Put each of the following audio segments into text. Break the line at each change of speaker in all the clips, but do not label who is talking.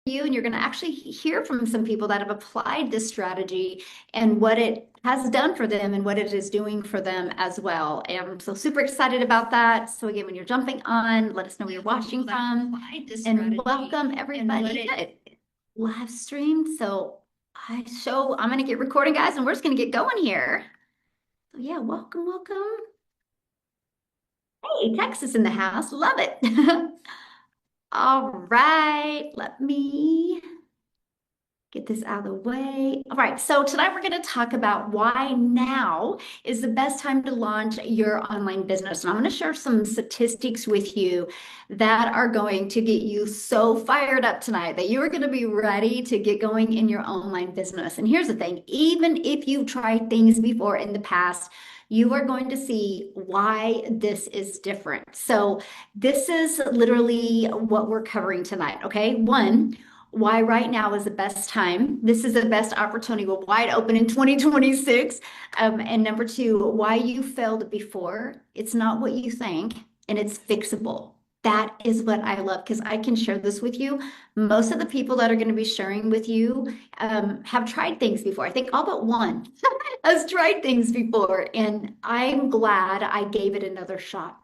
you, and you're going to actually hear from some people that have applied this strategy and what it has done for them and what it is doing for them as well. And I'm so super excited about that. So again, when you're jumping on, let us know where you're watching from, and welcome everybody. Live stream. So I'm going to get recording, guys, and we're just going to get going here. So yeah, welcome, welcome. Hey, Texas in the house. Love it. All right, let me get this out of the way. All right, so tonight we're going to talk about why now is the best time to launch your online business. And I'm going to share some statistics with you that are going to get you so fired up tonight that you are going to be ready to get going in your online business. And here's the thing, even if you've tried things before in the past, you are going to see why this is different. So this is literally what we're covering tonight, okay? One, why right now is the best time. This is the best opportunity. We're wide open in 2026. And number two, why you failed before. It's not what you think, and it's fixable. That is what I love because I can share this with you. Most of the people that are going to be sharing with you have tried things before. I think all but one has tried things before, and I'm glad I gave it another shot.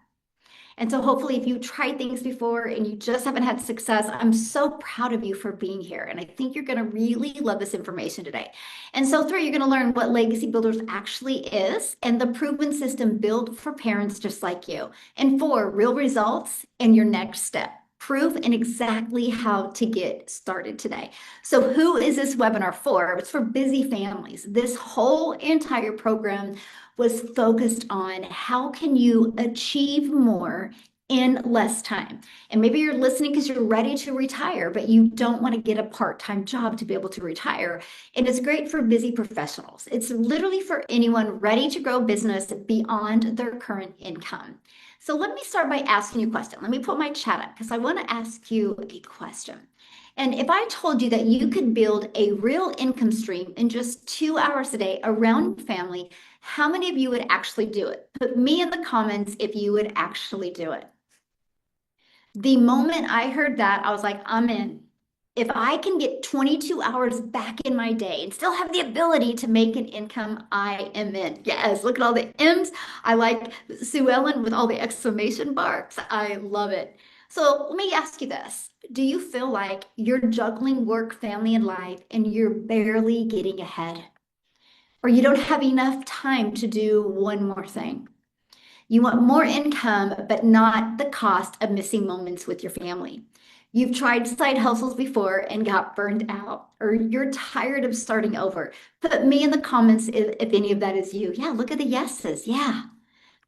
And so hopefully if you tried things before and you just haven't had success, I'm so proud of you for being here. And I think you're going to really love this information today. And so three, you're going to learn what Legacy Builders actually is and the proven system built for parents just like you. And four, real results and your next step. Proof and exactly how to get started today. So who is this webinar for? It's for busy families. This whole entire program was focused on how can you achieve more in less time. And maybe you're listening because you're ready to retire, but you don't want to get a part-time job to be able to retire. And it's great for busy professionals. It's literally for anyone ready to grow business beyond their current income. So let me start by asking you a question. Let me put my chat up because I want to ask you a question. And if I told you that you could build a real income stream in just 2 hours a day around family, how many of you would actually do it? Put me in the comments if you would actually do it. The moment I heard that, I was like, I'm in. If I can get 22 hours back in my day and still have the ability to make an income, I am in. Yes, look at all the M's. I like Sue Ellen with all the exclamation marks. I love it. So let me ask you this. Do you feel like you're juggling work, family, and life, and you're barely getting ahead? Or you don't have enough time to do one more thing? You want more income, but not the cost of missing moments with your family. You've tried side hustles before and got burned out, or you're tired of starting over. Put me in the comments if any of that is you. Yeah, look at the yeses. Yeah.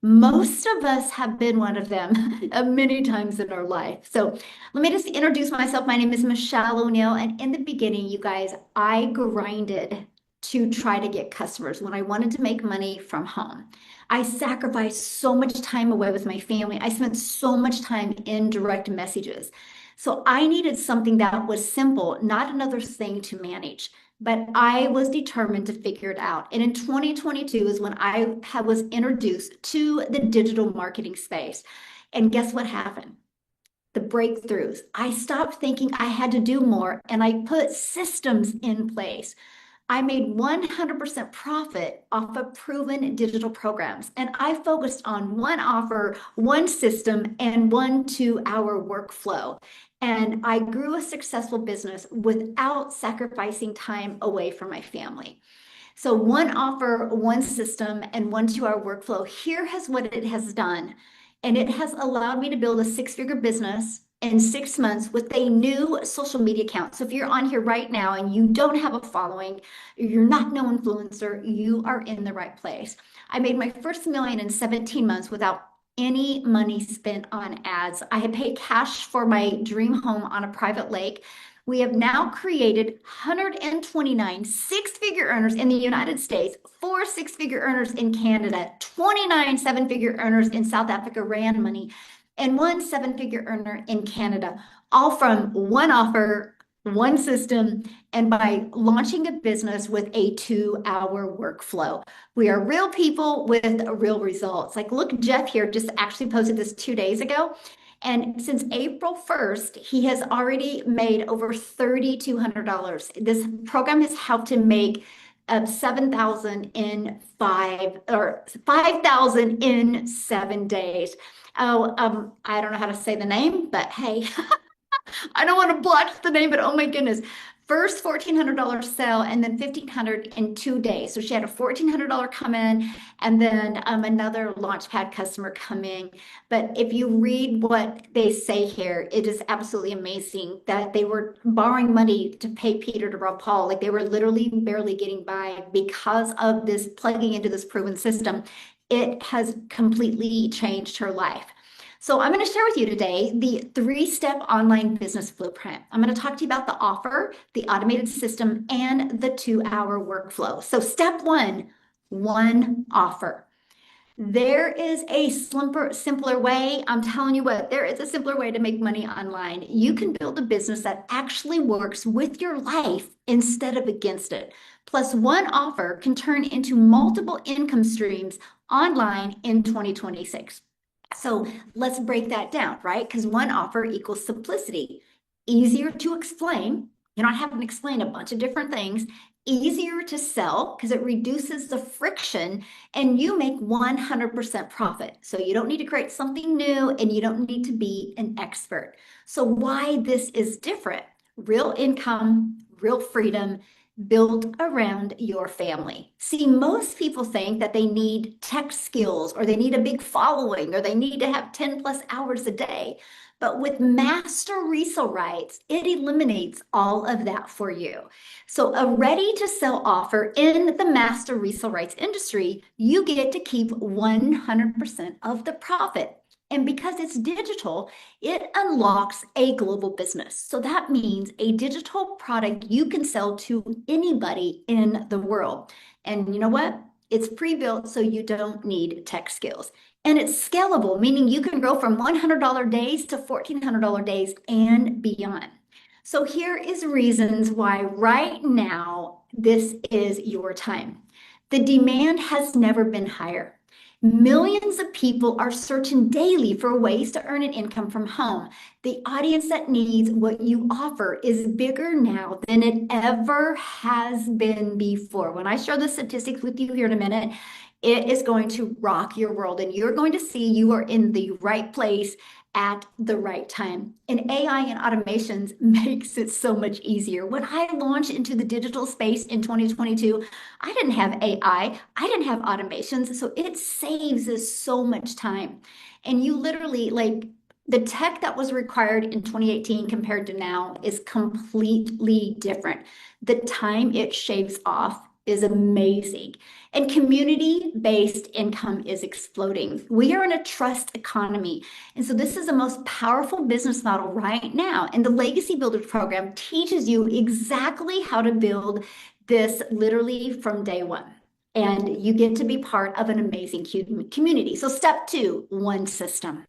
Most of us have been one of them many times in our life. So let me just introduce myself. My name is Michelle O'Neill. And in the beginning, you guys, I grinded to try to get customers when I wanted to make money from home. I sacrificed so much time away with my family. I spent so much time in direct messages. So I needed something that was simple, not another thing to manage. But I was determined to figure it out. And in 2022 is when I was introduced to the digital marketing space. And guess what happened? The breakthroughs. I stopped thinking I had to do more and I put systems in place. I made 100% profit off of proven digital programs. And I focused on one offer, one system, and 1 2 hour workflow. And I grew a successful business without sacrificing time away from my family. So one offer, one system, and 1 2 hour workflow. Here has what it has done. And it has allowed me to build a six-figure business in 6 months with a new social media account. So if you're on here right now and you don't have a following, you're not no influencer, you are in the right place. I made my first million in 17 months without any money spent on ads. I had paid cash for my dream home on a private lake. We have now created 129 six-figure earners in the United States, 4 six-figure earners in Canada, 29 seven-figure earners in South Africa, Rand money, and 1 7-figure earner in Canada, all from one offer, one system, and by launching a business with a 2 hour workflow. We are real people with real results. Like, look, Jeff here just actually posted this 2 days ago. And since April 1st, he has already made over $3,200. This program has helped him make 7,000 in 5,000 in 7 days. Oh, I don't know how to say the name, but hey, I don't want to blotch the name, but oh my goodness. First $1,400 sale and then 1,500 in 2 days. So she had a $1,400 come in and then another Launchpad customer come in. But if you read what they say here, it is absolutely amazing that they were borrowing money to pay Peter to rob Paul. Like they were literally barely getting by because of this plugging into this proven system. It has completely changed her life. So I'm going to share with you today the three-step online business blueprint. I'm going to talk to you about the offer, the automated system, and the 2-hour workflow. So step one offer. There is a simpler way. I'm telling you what, there is a simpler way to make money online. You can build a business that actually works with your life instead of against it. Plus, one offer can turn into multiple income streams online in 2026. So let's break that down, right? Because one offer equals simplicity, easier to explain. You're not having to explain a bunch of different things, easier to sell because it reduces the friction and you make 100% profit. So you don't need to create something new and you don't need to be an expert. So why this is different? Real income, real freedom, built around your family. See, most people think that they need tech skills or they need a big following or they need to have 10 plus hours a day. But with master resale rights, it eliminates all of that for you. So a ready to sell offer in the master resale rights industry, you get to keep 100% of the profit. And because it's digital, it unlocks a global business. So that means a digital product you can sell to anybody in the world. And you know what? It's pre-built, so you don't need tech skills. And it's scalable, meaning you can grow from $100 days to $1,400 days and beyond. So here is reasons why right now this is your time. The demand has never been higher. Millions of people are searching daily for ways to earn an income from home. The audience that needs what you offer is bigger now than it ever has been before. When I share the statistics with you here in a minute, it is going to rock your world and you're going to see you are in the right place at the right time. And AI and automations makes it so much easier. When I launched into the digital space in 2022, I didn't have AI, I didn't have automations, so it saves us so much time. And you literally, like, the tech that was required in 2018 compared to now is completely different. The time it shaves off is amazing. And community-based income is exploding. We are in a trust economy. And so this is the most powerful business model right now. And the Legacy Builders program teaches you exactly how to build this literally from day one. And you get to be part of an amazing community. So step two, one system.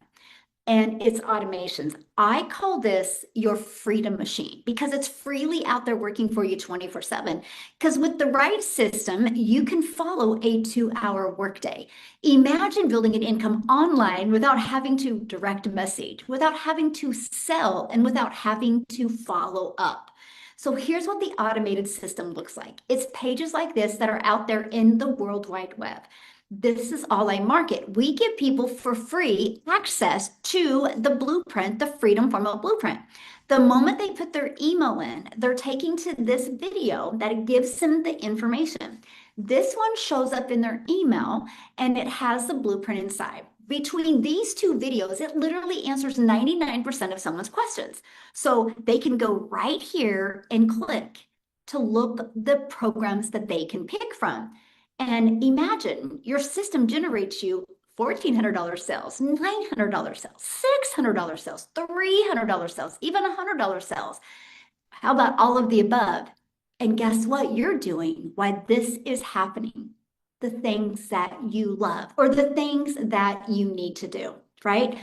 And it's automations. I call this your freedom machine because it's freely out there working for you 24/7. Because with the right system, you can follow a 2-hour workday. Imagine building an income online without having to direct message, without having to sell, and without having to follow up. So here's what the automated system looks like. It's pages like this that are out there in the World Wide Web. This is all I market. We give people for free access to the blueprint, the Freedom Formula Blueprint. The moment they put their email in, they're taking to this video that gives them the information. This one shows up in their email and it has the blueprint inside. Between these two videos, it literally answers 99% of someone's questions. So they can go right here and click to look the programs that they can pick from. And imagine your system generates you $1,400 sales, $900 sales, $600 sales, $300 sales, even $100 sales. How about all of the above? And guess what you're doing while this is happening? The things that you love or the things that you need to do, right?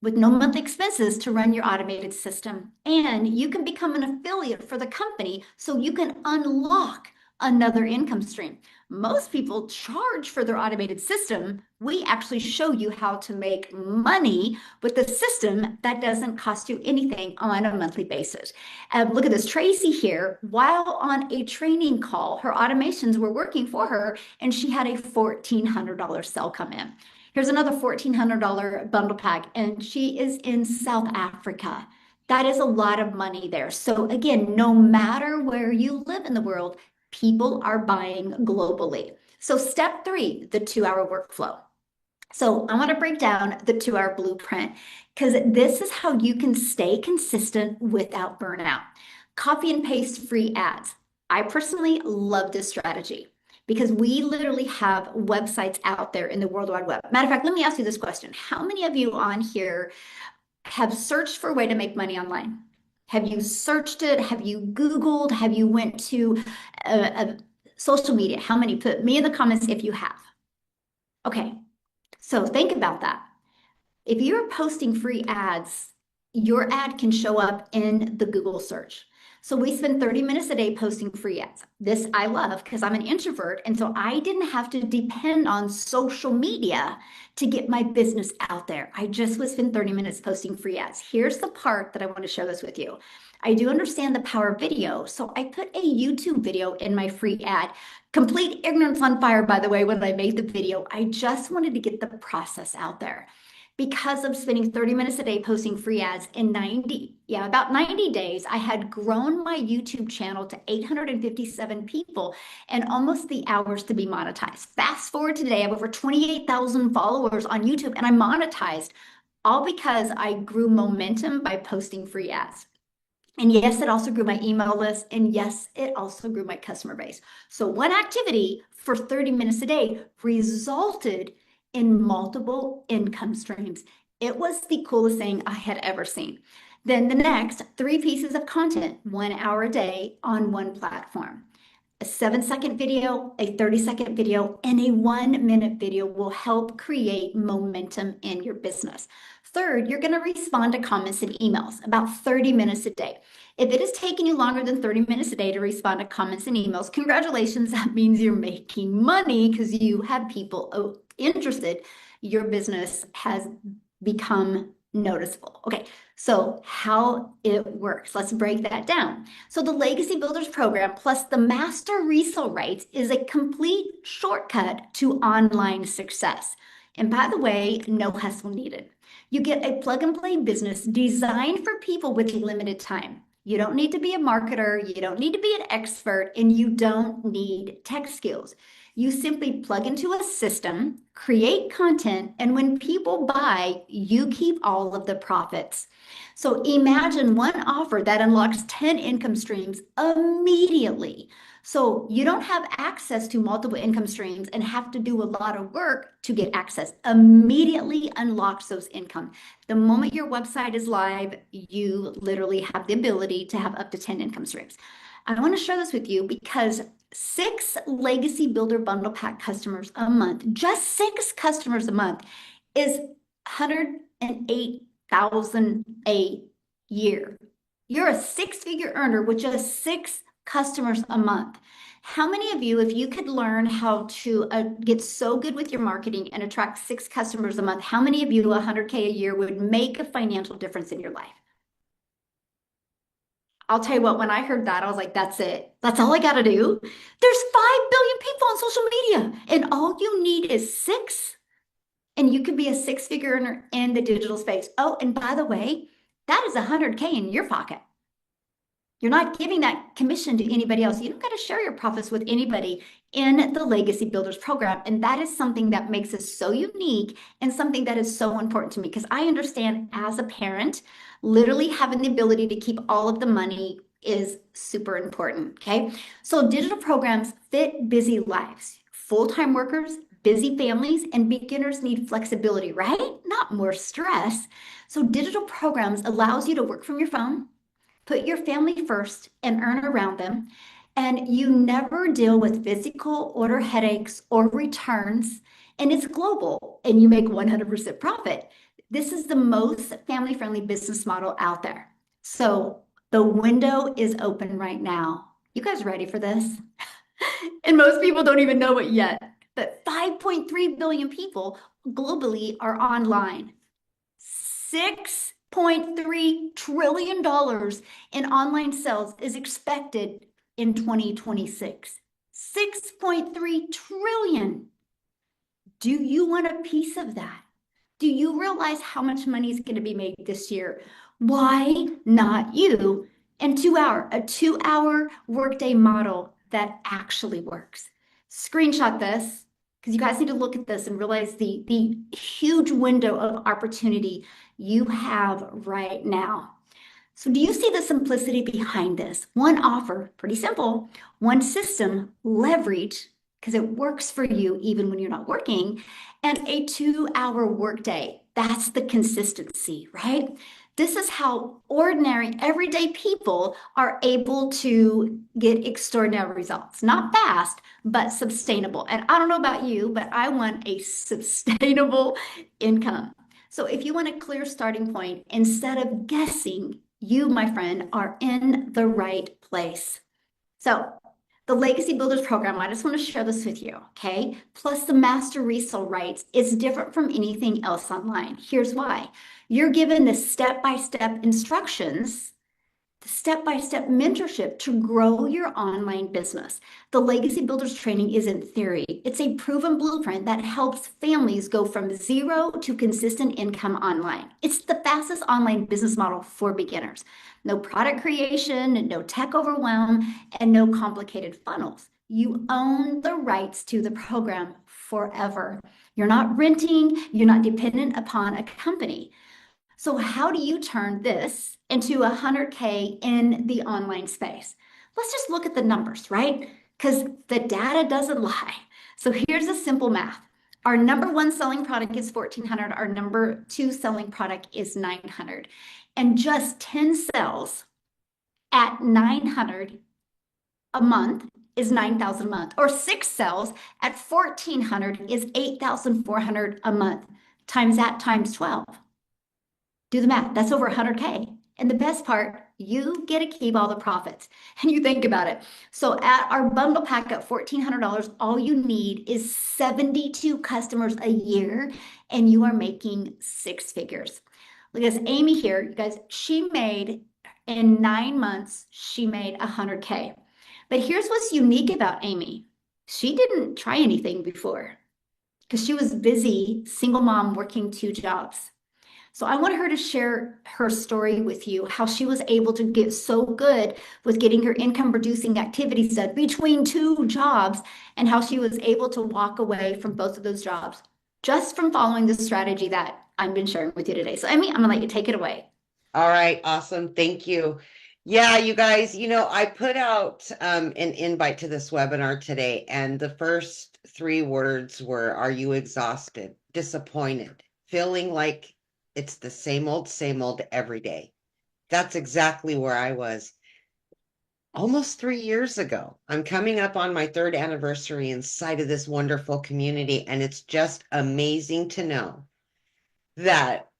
With no monthly expenses to run your automated system. And you can become an affiliate for the company so you can unlock another income stream. Most people charge for their automated system. We actually show you how to make money with a system that doesn't cost you anything on a monthly basis. Look at this, Tracy here, while on a training call, her automations were working for her and she had a $1,400 sale come in. Here's another $1,400 bundle pack, and she is in South Africa. That is a lot of money there. So again, no matter where you live in the world, people are buying globally. So step 3, the 2-hour workflow. So I want to break down the 2-hour blueprint because this is how you can stay consistent without burnout. Copy and paste free ads. I personally love this strategy because we literally have websites out there in the World Wide Web. Matter of fact, let me ask you this question. How many of you on here have searched for a way to make money online? Have you searched it? Have you Googled? Have you went to social media? How many? Put me in the comments if you have. Okay, so think about that. If you're posting free ads, your ad can show up in the Google search. So we spend 30 minutes a day posting free ads. This I love because I'm an introvert. And so I didn't have to depend on social media to get my business out there. I just would spend 30 minutes posting free ads. Here's the part that I want to share this with you. I do understand the power of video. So I put a YouTube video in my free ad. Complete ignorance on fire, by the way, when I made the video. I just wanted to get the process out there. Because of spending 30 minutes a day posting free ads in about 90 days, I had grown my YouTube channel to 857 people and almost the hours to be monetized. Fast forward today, I have over 28,000 followers on YouTube and I'm monetized, all because I grew momentum by posting free ads. And yes, it also grew my email list. And yes, it also grew my customer base. So one activity for 30 minutes a day resulted in multiple income streams. It was the coolest thing I had ever seen. Then the next 3 pieces of content, 1 hour a day on one platform. A 7-second video, a 30-second video, and a 1-minute video will help create momentum in your business. Third, you're going to respond to comments and emails about 30 minutes a day. If it is taking you longer than 30 minutes a day to respond to comments and emails, congratulations. That means you're making money because you have people interested. Your business has become noticeable. Okay, so how it works. Let's break that down. So the Legacy Builders program plus the master resale rights is a complete shortcut to online success. And by the way, no hustle needed. You get a plug and play business designed for people with limited time. You don't need to be a marketer, you don't need to be an expert, and you don't need tech skills. You simply plug into a system, create content, and when people buy, you keep all of the profits. So imagine one offer that unlocks 10 income streams immediately. So you don't have access to multiple income streams and have to do a lot of work to get access. Immediately unlocks those income. The moment your website is live, you literally have the ability to have up to 10 income streams. I want to share this with you because 6 Legacy Builder Bundle Pack customers a month, just 6 customers a month, is $108,000 a year. You're a 6-figure earner with just 6 customers a month. How many of you, if you could learn how to get so good with your marketing and attract 6 customers a month, how many of you $100K a year would make a financial difference in your life? I'll tell you what, when I heard that, I was like, that's it. That's all I got to do. There's 5 billion people on social media, and all you need is 6, and you could be a 6-figure earner in the digital space. Oh, and by the way, that is $100K in your pocket. You're not giving that commission to anybody else. You don't got to share your profits with anybody in the Legacy Builders program. And that is something that makes us so unique and something that is so important to me because I understand as a parent, literally having the ability to keep all of the money is super important, okay? So digital programs fit busy lives. Full-time workers, busy families, and beginners need flexibility, right? Not more stress. So digital programs allows you to work from your phone, put your family first and earn around them, and you never deal with physical order headaches or returns, and it's global, and you make 100% profit. This is the most family-friendly business model out there. So the window is open right now. You guys ready for this? And most people don't even know it yet. But 5.3 billion people globally are online. $6.3 trillion in online sales is expected in 2026. 6.3 trillion. Do you want a piece of that? Do you realize how much money is going to be made this year? Why not you? And a 2 hour workday model that actually works. Screenshot this because you guys need to look at this and realize the huge window of opportunity you have right now. So do you see the simplicity behind this? One offer, pretty simple. One system, leverage, because it works for you even when you're not working, and a 2 hour workday. That's the consistency, right? This is how ordinary, everyday people are able to get extraordinary results. Not fast, but sustainable. And I don't know about you, but I want a sustainable income. So if you want a clear starting point, instead of guessing, you, my friend, are in the right place. So the Legacy Builders program, I just want to share this with you, okay? Plus the master resale rights is different from anything else online. Here's why. You're given the step-by-step instructions, the step-by-step mentorship to grow your online business. The Legacy Builders training isn't theory. It's a proven blueprint that helps families go from zero to consistent income online. It's the fastest online business model for beginners. No product creation, no tech overwhelm, and no complicated funnels. You own the rights to the program forever. You're not renting, you're not dependent upon a company. So how do you turn this into 100K in the online space? Let's just look at the numbers, right? Because the data doesn't lie. So here's a simple math. Our number one selling product is 1,400. Our number two selling product is 900. And just 10 sales at 900 a month is 9,000 a month. Or 6 sales at 1,400 is 8,400 a month. Times that times 12. Do the math. That's over 100K. And the best part, you get to keep all the profits. And you think about it. So at our bundle pack at $1,400, all you need is 72 customers a year, and you are making 6 figures. Look at this, Amy here, you guys, she made in 9 months, she made 100K. But here's what's unique about Amy. She didn't try anything before because she was busy, single mom working 2 jobs. So I want her to share her story with you, how she was able to get so good with getting her income producing activities done between 2 jobs, and how she was able to walk away from both of those jobs just from following the strategy that I've been sharing with you today. So Amy, I'm gonna let you take it away.
All right, awesome. Thank you. Yeah, you guys, I put out an invite to this webinar today, and the first 3 words were, are you exhausted, disappointed, feeling like it's the same old every day? That's exactly where I was almost 3 years ago. I'm coming up on my 3rd anniversary inside of this wonderful community, and it's just amazing to know that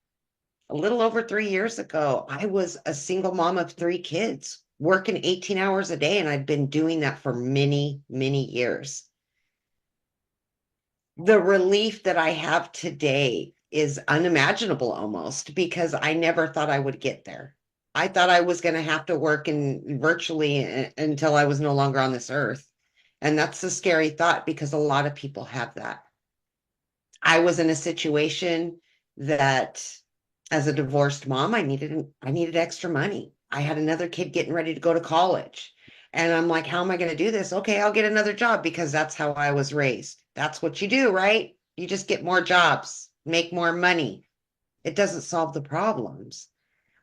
a little over 3 years ago, I was a single mom of 3 kids, working 18 hours a day, and I've been doing that for many, many years. The relief that I have today is unimaginable almost, because I never thought I would get there. I thought I was going to have to work in virtually until I was no longer on this earth. And that's a scary thought, because a lot of people have that. I was in a situation that, as a divorced mom, I needed extra money. I had another kid getting ready to go to college. And I'm like, how am I going to do this? Okay, I'll get another job, because that's how I was raised. That's what you do, right? You just get more jobs, make more money. It doesn't solve the problems.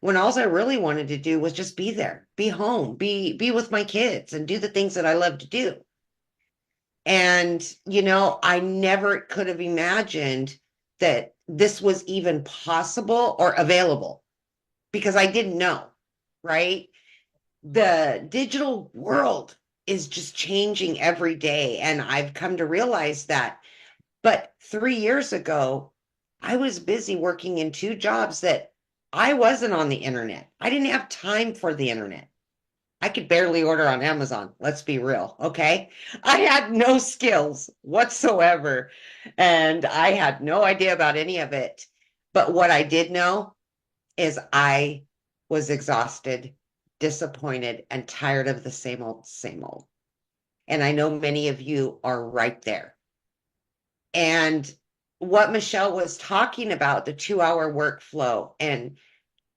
When all I really wanted to do was just be there, be home, be with my kids, and do the things that I love to do. And, I never could have imagined that this was even possible or available, because I didn't know, right? The digital world is just changing every day, and I've come to realize that. But 3 years ago, I was busy working in 2 jobs that I wasn't on the internet. I didn't have time for the internet. I could barely order on Amazon. Let's be real. Okay. I had no skills whatsoever. And I had no idea about any of it. But what I did know is I was exhausted, disappointed, and tired of the same old, same old. And I know many of you are right there. And what Michelle was talking about, the 2 hour workflow, and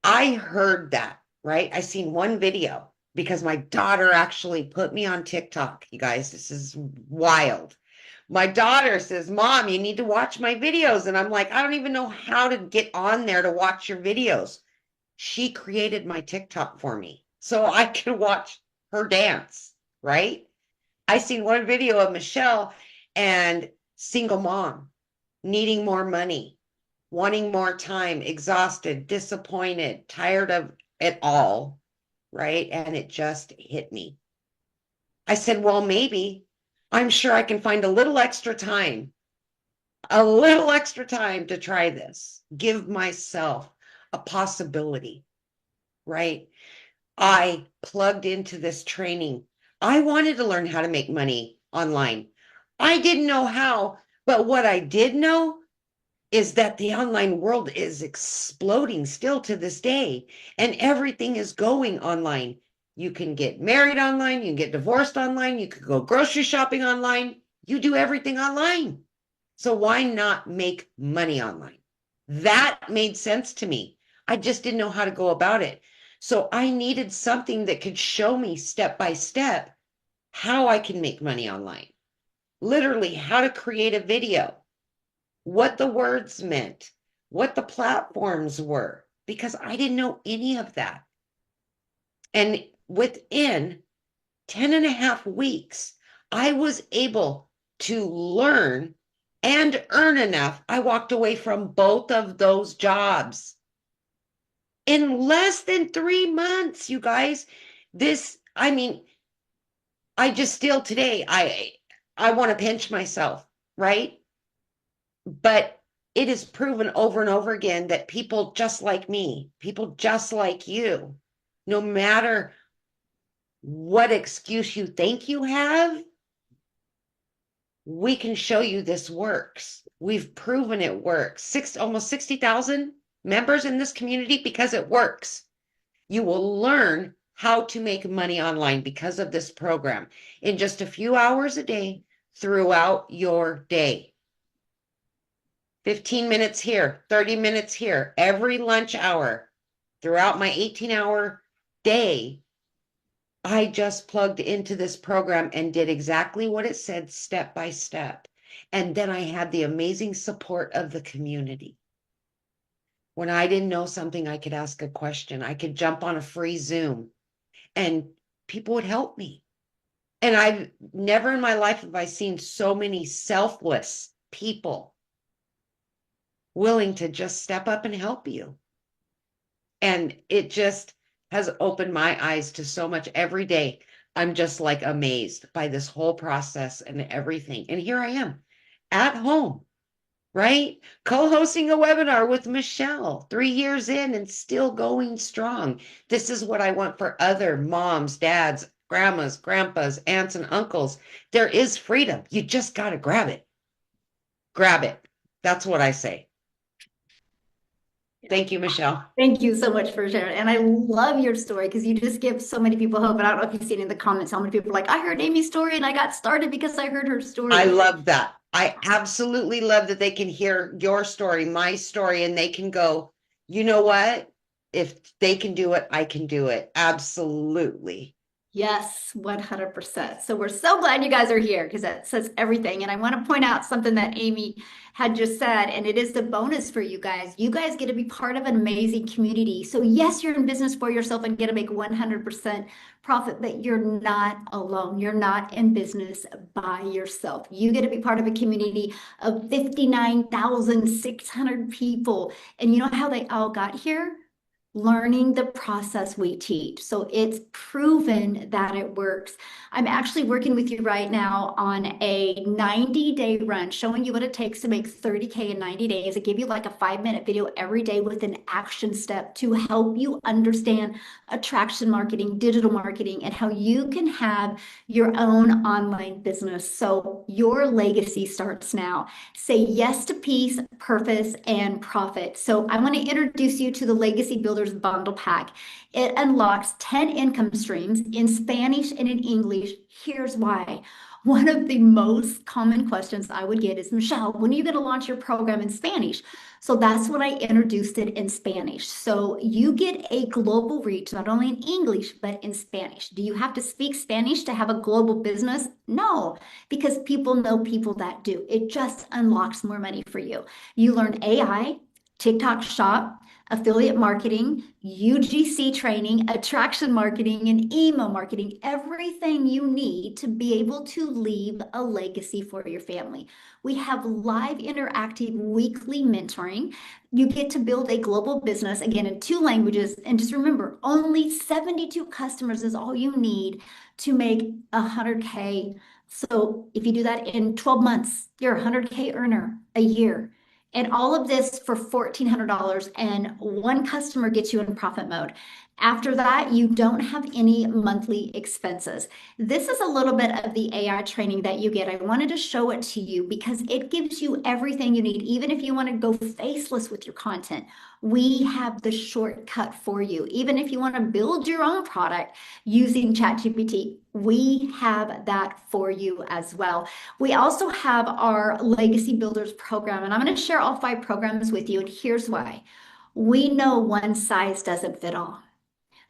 I heard that, right? I seen one video because my daughter actually put me on TikTok. You guys, this is wild. My daughter says, Mom, you need to watch my videos. And I'm like, I don't even know how to get on there to watch your videos. She created my TikTok for me so I could watch her dance, right? I seen one video of Michelle and single mom needing more money, wanting more time, exhausted, disappointed, tired of it all, right? And it just hit me. I said, well, maybe I'm sure I can find a little extra time to try this, give myself a possibility, right? I plugged into this training. I wanted to learn how to make money online. I didn't know how, but what I did know is that the online world is exploding still to this day, and everything is going online. You can get married online, you can get divorced online, you could go grocery shopping online, you do everything online. So why not make money online? That made sense to me. I just didn't know how to go about it. So I needed something that could show me step by step how I can make money online. Literally, how to create a video, what the words meant, what the platforms were, because I didn't know any of that. And within 10 and a half weeks, I was able to learn and earn enough. I walked away from both of those jobs in less than 3 months, you guys. I mean, I just still today, I want to pinch myself, right? But it is proven over and over again that people just like me, people just like you, no matter what excuse you think you have, we can show you this works. We've proven it works. Almost 60,000 members in this community because it works. You will learn how to make money online because of this program in just a few hours a day throughout your day. 15 minutes here, 30 minutes here, every lunch hour throughout my 18-hour day. I just plugged into this program and did exactly what it said step by step. And then I had the amazing support of the community. When I didn't know something, I could ask a question. I could jump on a free Zoom and people would help me. And I've never in my life have I seen so many selfless people willing to just step up and help you. And it just has opened my eyes to so much every day. I'm just like amazed by this whole process and everything. And here I am at home, right? Co-hosting a webinar with Michelle, 3 years in and still going strong. This is what I want for other moms, dads, grandmas, grandpas, aunts, and uncles. There is freedom. You just got to grab it. Grab it. That's what I say. Thank you, Michelle.
Thank you so much for sharing. And I love your story because you just give so many people hope. And I don't know if you've seen in the comments how many people are like, I heard Amy's story and I got started because I heard her story.
I love that. I absolutely love that they can hear your story, my story, and they can go, you know what? If they can do it, I can do it. Absolutely.
Yes, 100%. So we're so glad you guys are here because that says everything. And I want to point out something that Amy had just said, and it is the bonus for you guys. You guys get to be part of an amazing community. So yes, you're in business for yourself and get to make 100% profit, but you're not alone. You're not in business by yourself. You get to be part of a community of 59,600 people. And you know how they all got here? learning the process we teach. So it's proven that it works. I'm actually working with you right now on a 90-day run, showing you what it takes to make 30K in 90 days. I give you like a 5-minute video every day with an action step to help you understand attraction marketing, digital marketing, and how you can have your own online business. So your legacy starts now. Say yes to peace, purpose, and profit. So I want to introduce you to the Legacy Builders Bundle Pack. It unlocks 10 income streams in Spanish and in English. Here's why. One of the most common questions I would get is, Michelle, when are you going to launch your program in Spanish? So that's when I introduced it in Spanish. So you get a global reach, not only in English, but in Spanish. Do you have to speak Spanish to have a global business? No, because people know people that do. It just unlocks more money for you. You learn AI, TikTok Shop, affiliate marketing, UGC training, attraction marketing, and email marketing, everything you need to be able to leave a legacy for your family. We have live interactive weekly mentoring. You get to build a global business, again, in 2 languages. And just remember, only 72 customers is all you need to make 100K. So if you do that in 12 months, you're a 100K earner a year. And all of this for $1,400, and 1 customer gets you in profit mode. After that, you don't have any monthly expenses. This is a little bit of the AI training that you get. I wanted to show it to you because it gives you everything you need. Even if you want to go faceless with your content, we have the shortcut for you. Even if you want to build your own product using ChatGPT, we have that for you as well. We also have our Legacy Builders program, and I'm going to share all 5 programs with you. And here's why. We know one size doesn't fit all.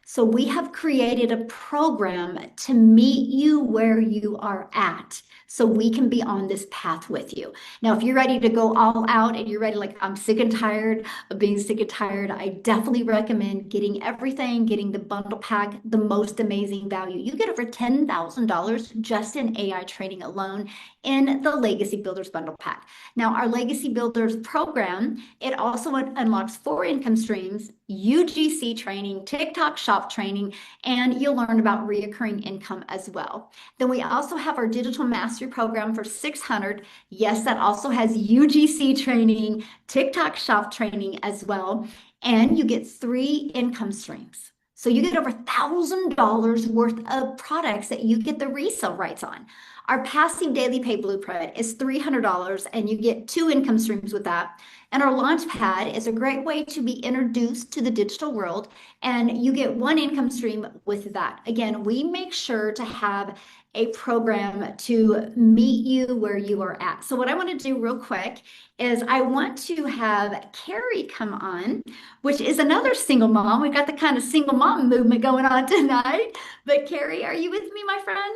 So we have created a program to meet you where you are at so we can be on this path with you. Now, if you're ready to go all out and you're ready, like I'm sick and tired of being sick and tired, I definitely recommend getting everything, getting the bundle pack, the most amazing value. You get over $10,000 just in AI training alone in the Legacy Builders bundle pack. Now, our Legacy Builders program, it also unlocks 4 income streams, UGC training, TikTok Shop training, and you'll learn about reoccurring income as well. Then we also have our Digital Mastery program for $600. Yes, that also has UGC training, TikTok Shop training as well, and you get 3 income streams. So you get over $1,000 worth of products that you get the resale rights on. Our passive daily pay blueprint is $300, and you get 2 income streams with that. And our Launchpad is a great way to be introduced to the digital world, and you get 1 income stream with that. Again, we make sure to have a program to meet you where you are at. So what I want to do real quick is I want to have Carrie come on, which is another single mom. We've got the kind of single mom movement going on tonight. But Carrie, are you with me, my friend?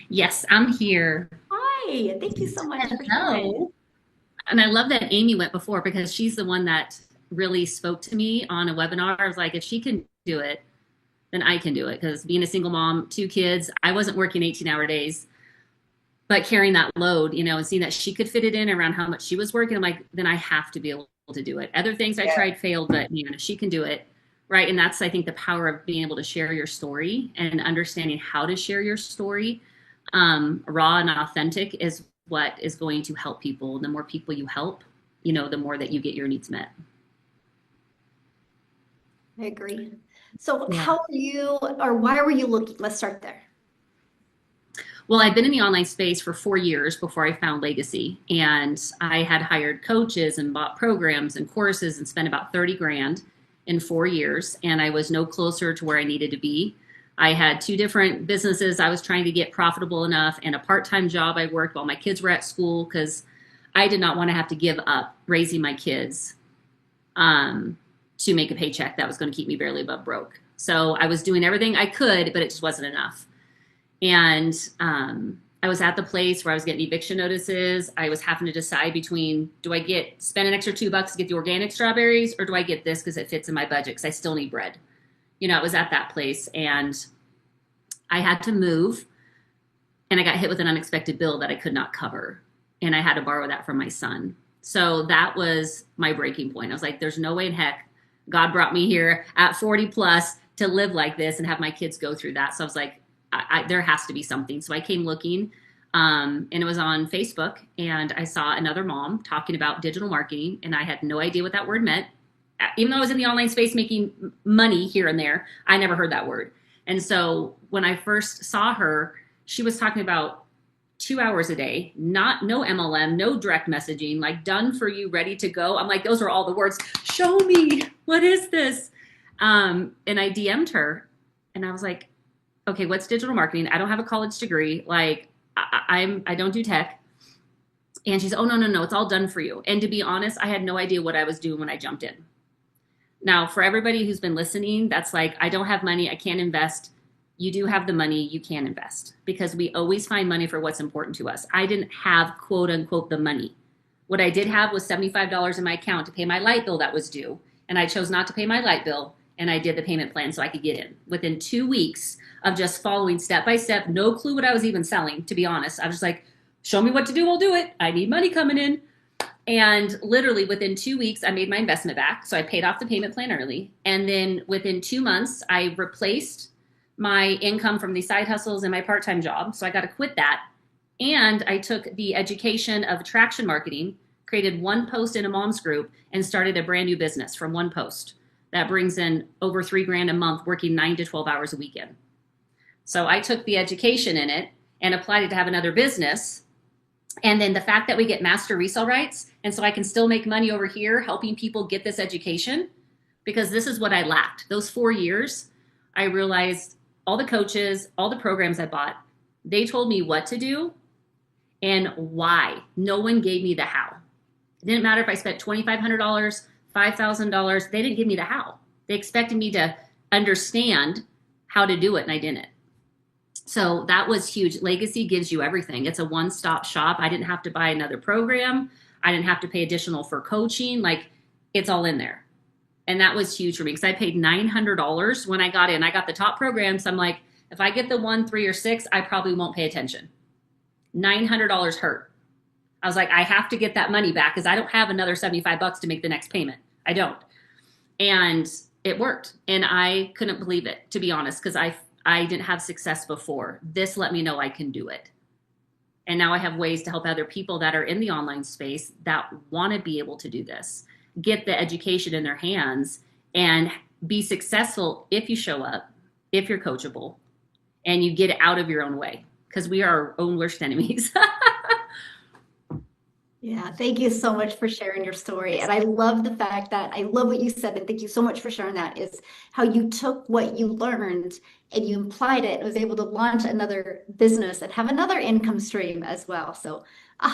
Yes, I'm here.
Hi, thank you so much for sharing.
Hello. And I love that Amy went before because she's the one that really spoke to me on a webinar. I was like, if she can do it, then I can do it. Because being a single mom, 2 kids, I wasn't working 18-hour days, but carrying that load, and seeing that she could fit it in around how much she was working, I'm like, then I have to be able to do it. Other things I tried failed, but man, if she can do it, right? And that's, I think, the power of being able to share your story and understanding how to share your story. Raw and authentic is what is going to help people. The more people you help, the more that you get your needs met.
I agree. So
Yeah.
how are you, or why were you looking? Let's start there.
Well, I've been in the online space for 4 years before I found Legacy, and I had hired coaches and bought programs and courses and spent about 30 grand in 4 years. And I was no closer to where I needed to be. I had 2 different businesses I was trying to get profitable enough, and a part-time job I worked while my kids were at school because I did not want to have to give up raising my kids to make a paycheck that was going to keep me barely above broke. So I was doing everything I could, but it just wasn't enough. And I was at the place where I was getting eviction notices. I was having to decide between, do I spend an extra $2 to get the organic strawberries, or do I get this because it fits in my budget because I still need bread? I was at that place, and I had to move, and I got hit with an unexpected bill that I could not cover, and I had to borrow that from my son. So that was my breaking point. I was like, there's no way in heck God brought me here at 40 plus to live like this and have my kids go through that. So I was like, there has to be something. So I came looking, and it was on Facebook, and I saw another mom talking about digital marketing, and I had no idea what that word meant. Even though I was in the online space making money here and there, I never heard that word. And so when I first saw her, she was talking about 2 hours a day, no MLM, no direct messaging, like done for you, ready to go. I'm like, those are all the words. Show me, what is this? And I DM'd her, and I was like, okay, what's digital marketing? I don't have a college degree. Like I don't do tech. And she's, oh, no, it's all done for you. And to be honest, I had no idea what I was doing when I jumped in. Now, for everybody who's been listening, that's like, I don't have money, I can't invest. You do have the money, you can invest, because we always find money for what's important to us. I didn't have, quote unquote, the money. What I did have was $75 in my account to pay my light bill that was due. And I chose not to pay my light bill. And I did the payment plan so I could get in. Within 2 weeks of just following step by step, no clue what I was even selling, to be honest. I was just like, show me what to do, I'll do it. I need money coming in. And literally within 2 weeks, I made my investment back. So I paid off the payment plan early. And then within 2 months, I replaced my income from these side hustles and my part-time job. So I got to quit that. And I took the education of attraction marketing, created one post in a mom's group, and started a brand new business from one post that brings in over $3,000 a month, working 9 to 12 hours a weekend. So I took the education in it and applied it to have another business. And then the fact that we get master resale rights, and so I can still make money over here helping people get this education, because this is what I lacked. Those 4 years, I realized all the coaches, all the programs I bought, they told me what to do and why. No one gave me the how. It didn't matter if I spent $2,500, $5,000. They didn't give me the how. They expected me to understand how to do it, and I didn't. So that was huge. Legacy gives you everything. It's a one-stop shop. I didn't have to buy another program. I didn't have to pay additional for coaching. Like, it's all in there. And that was huge for me, because I paid $900 when I got in. I got the top programs. I'm like, if I get the 1, 3, or 6, I probably won't pay attention. $900 hurt. I was like, I have to get that money back, because I don't have another $75 to make the next payment. I don't. And it worked. And I couldn't believe it, to be honest, because I didn't have success before. This let me know I can do it. And now I have ways to help other people that are in the online space that want to be able to do this, get the education in their hands, and be successful if you show up, if you're coachable, and you get out of your own way, because we are our own worst enemies.
Yeah, thank you so much for sharing your story. And I love the fact that I love what you said, and thank you so much for sharing that, is how you took what you learned and you applied it and was able to launch another business and have another income stream as well. So,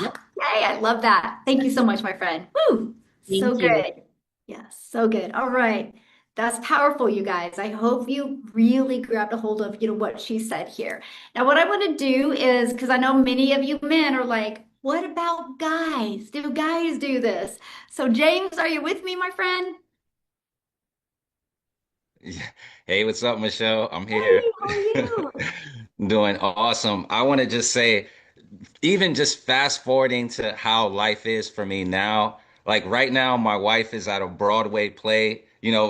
Yep.
yay, I love that. Thank you so much, my friend. Woo, so
Thank you.
good. Yes, so good. All right. That's powerful, you guys. I hope you really grabbed a hold of, what she said here. Now, what I want to do is, because I know many of you men are like, what about guys? Do guys do this? So, James, are you with me, my friend?
Yeah. Hey, what's up, Michelle? I'm
Hey,
here.
how are you?
Doing awesome. I want to just say, even just fast forwarding to how life is for me now, like right now, my wife is at a Broadway play,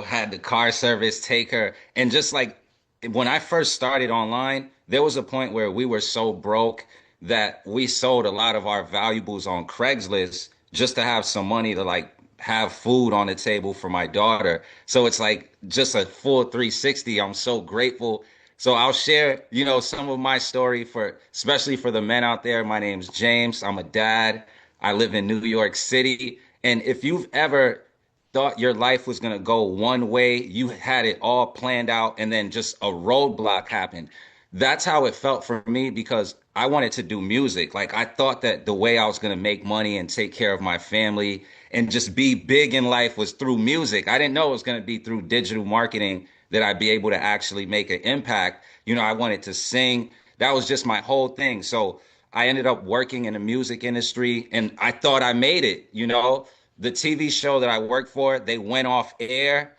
had the car service take her. And just like when I first started online, there was a point where we were so broke that we sold a lot of our valuables on Craigslist just to have some money to like have food on the table for my daughter. So it's like just a full 360. I'm so grateful. So I'll share, some of my story for, especially for the men out there. My name's James. I'm a dad. I live in New York City. And if you've ever thought your life was going to go one way, you had it all planned out, and then just a roadblock happened. That's how it felt for me, because I wanted to do music. Like I thought that the way I was going to make money and take care of my family and just be big in life was through music. I didn't know it was going to be through digital marketing that I'd be able to actually make an impact. I wanted to sing. That was just my whole thing. So I ended up working in the music industry, and I thought I made it. The TV show that I worked for, they went off air,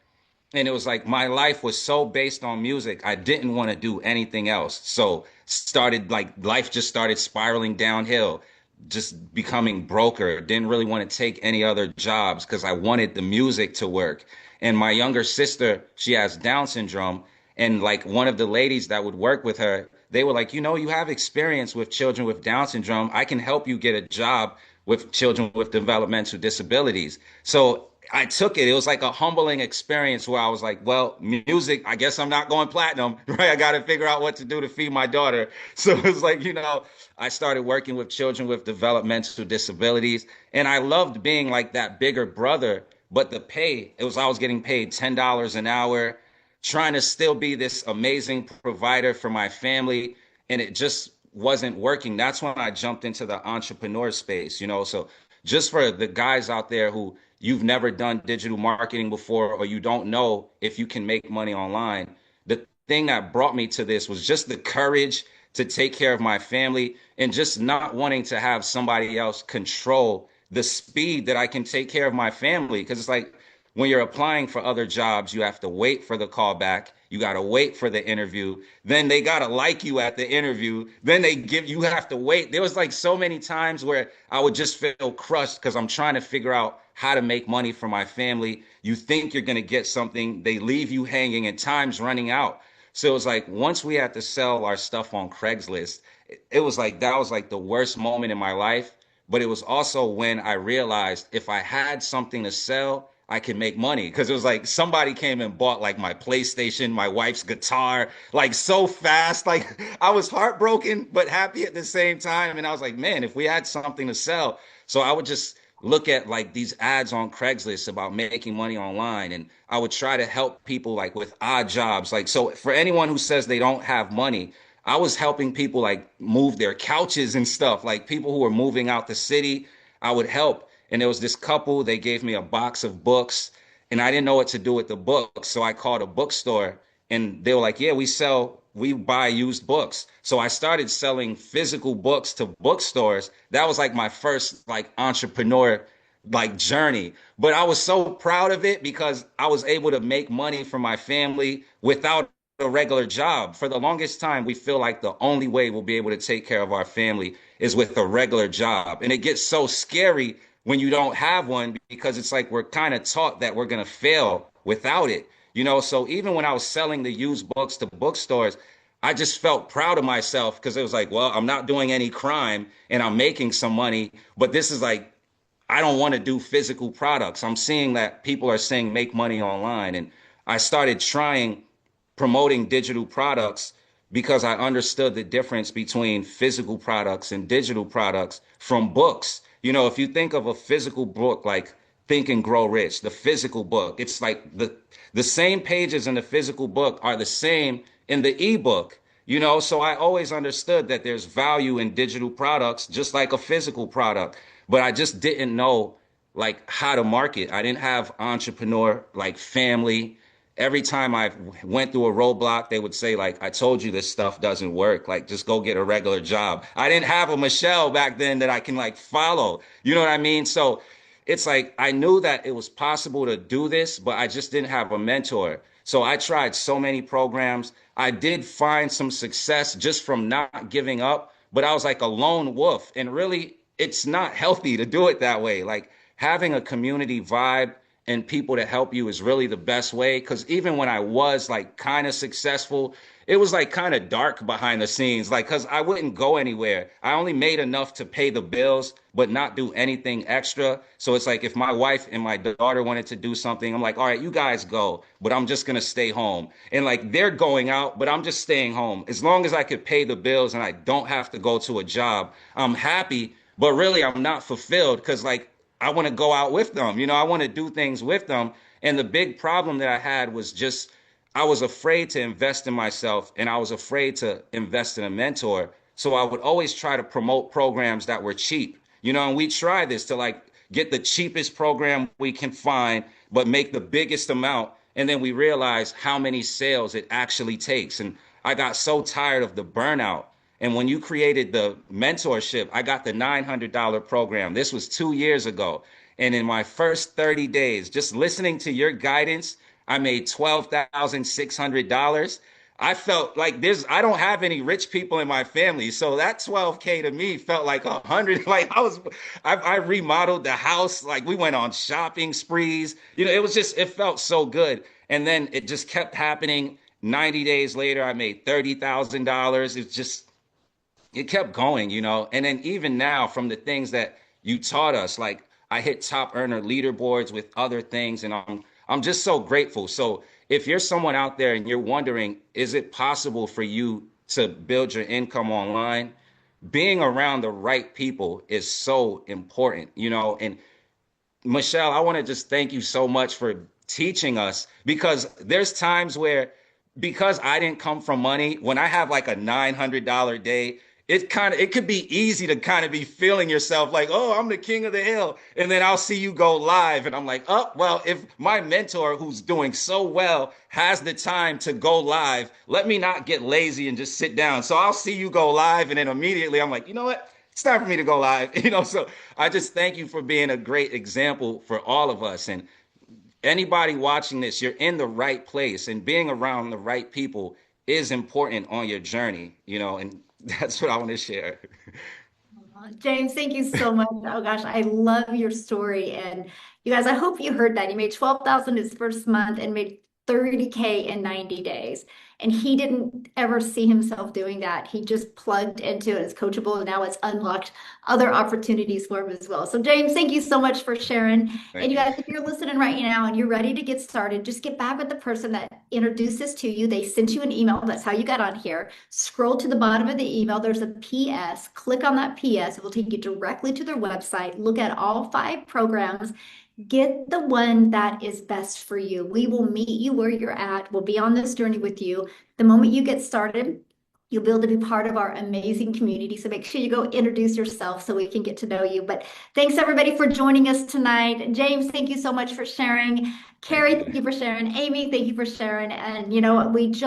and it was like my life was so based on music. I didn't want to do anything else. So started like life just started spiraling downhill, just becoming broker. Didn't really want to take any other jobs because I wanted the music to work. And my younger sister, she has Down syndrome. And like one of the ladies that would work with her, they were like, you know, you have experience with children with Down syndrome. I can help you get a job with children with developmental disabilities. So I took it. It was like a humbling experience where I was like, well, music, I guess I'm not going platinum, right? I got to figure out what to do to feed my daughter. So it was like, you know, I started working with children with developmental disabilities. And I loved being like that bigger brother. But the pay, it was, I was getting paid $10 an hour, trying to still be this amazing provider for my family. And it just wasn't working. That's when I jumped into the entrepreneur space, you know. So just for the guys out there who you've never done digital marketing before, or you don't know if you can make money online, the thing that brought me to this was just the courage to take care of my family and just not wanting to have somebody else control the speed that I can take care of my family. Because it's like when you're applying for other jobs, you have to wait for the call back. You got to wait for the interview. Then they got to like you at the interview. Then they give, you have to wait. There was like so many times where I would just feel crushed because I'm trying to figure out how to make money for my family. You think you're going to get something, they leave you hanging and time's running out. So it was like once we had to sell our stuff on Craigslist, it was like that was like the worst moment in my life. But it was also when I realized if I had something to sell, I could make money. Because it was like somebody came and bought like my PlayStation, my wife's guitar, like so fast. Like I was heartbroken, but happy at the same time. And I was like, man, if we had something to sell. So I would just look at like these ads on Craigslist about making money online. And I would try to help people like with odd jobs. Like, so for anyone who says they don't have money, I was helping people like move their couches and stuff, like people who were moving out the city. I would help. And there was this couple, they gave me a box of books and I didn't know what to do with the books. So I called a bookstore and they were like, yeah, we buy used books. So I started selling physical books to bookstores. That was like my first like entrepreneur like journey. But I was so proud of it because I was able to make money for my family without a regular job. For the longest time, we feel like the only way we'll be able to take care of our family is with a regular job. And it gets so scary when you don't have one because it's like we're kind of taught that we're going to fail without it. You know, so even when I was selling the used books to bookstores, I just felt proud of myself because it was like, well, I'm not doing any crime and I'm making some money, but this is like, I don't want to do physical products. I'm seeing that people are saying make money online. And I started trying promoting digital products because I understood the difference between physical products and digital products from books. You know, if you think of a physical book like Think and Grow Rich, the physical book, it's like the same pages in the physical book are the same in the ebook. You know, so I always understood that there's value in digital products just like a physical product, but I just didn't know like how to market. I didn't have entrepreneur like family. Every time I went through a roadblock, they would say, like, I told you this stuff doesn't work. Like, just go get a regular job. I didn't have a Michelle back then that I can like follow. You know what I mean? So it's like I knew that it was possible to do this, but I just didn't have a mentor. So I tried so many programs. I did find some success just from not giving up, but I was like a lone wolf. And really, it's not healthy to do it that way. Like having a community vibe and people to help you is really the best way. Because even when I was like kind of successful, it was like kind of dark behind the scenes. Like, because I wouldn't go anywhere. I only made enough to pay the bills, but not do anything extra. So it's like if my wife and my daughter wanted to do something, I'm like, all right, you guys go, but I'm just going to stay home. And like they're going out, but I'm just staying home. As long as I could pay the bills and I don't have to go to a job, I'm happy. But really, I'm not fulfilled because like I want to go out with them. You know, I want to do things with them. And the big problem that I had was just I was afraid to invest in myself and I was afraid to invest in a mentor. So I would always try to promote programs that were cheap. You know, and we try this to like get the cheapest program we can find, but make the biggest amount. And then we realize how many sales it actually takes. And I got so tired of the burnout. And when you created the mentorship, I got the $900 program. This was 2 years ago. And in my first 30 days, just listening to your guidance, I made $12,600. I felt like I don't have any rich people in my family. So that 12K to me felt like 100. Like I remodeled the house. Like we went on shopping sprees. It was just, it felt so good. And then it just kept happening. 90 days later, I made $30,000. It kept going. And then even now, from the things that you taught us, like I hit top earner leaderboards with other things, and I'm just so grateful. So if you're someone out there and you're wondering, is it possible for you to build your income online? Being around the right people is so important. And Michelle, I want to just thank you so much for teaching us, because there's times where, because I didn't come from money, when I have like a $900 day, it could be easy to kind of be feeling yourself like, oh, I'm the king of the hill. And then I'll see you go live and I'm like, oh, well, if my mentor who's doing so well has the time to go live, let me not get lazy and just sit down. So I'll see you go live, and then immediately I'm like, you know what? It's time for me to go live. So I just thank you for being a great example for all of us. And anybody watching this, you're in the right place, and being around the right people is important on your journey, and that's what I want to share.
James, thank you so much. Oh gosh, I love your story. And you guys, I hope you heard that. He made 12,000 his first month and made 30K in 90 days. And he didn't ever see himself doing that. He just plugged into it as coachable, and now it's unlocked other opportunities for him as well. So James, thank you so much for sharing. And
Thank
you
you.
guys, if you're listening right now and you're ready to get started, just get back with the person that introduced this to you. They sent you an email. That's how you got on here. Scroll to the bottom of the email. There's a PS. Click on that PS. It will take you directly to their website. Look at all 5 programs. Get the one that is best for you. We will meet you where you're at. We'll be on this journey with you. The moment you get started, you'll be able to be part of our amazing community. So make sure you go introduce yourself so we can get to know you. But thanks everybody for joining us tonight. James, thank you so much for sharing. Carrie,
Thank you.
thank you for sharing. Amy, thank you for sharing. And we just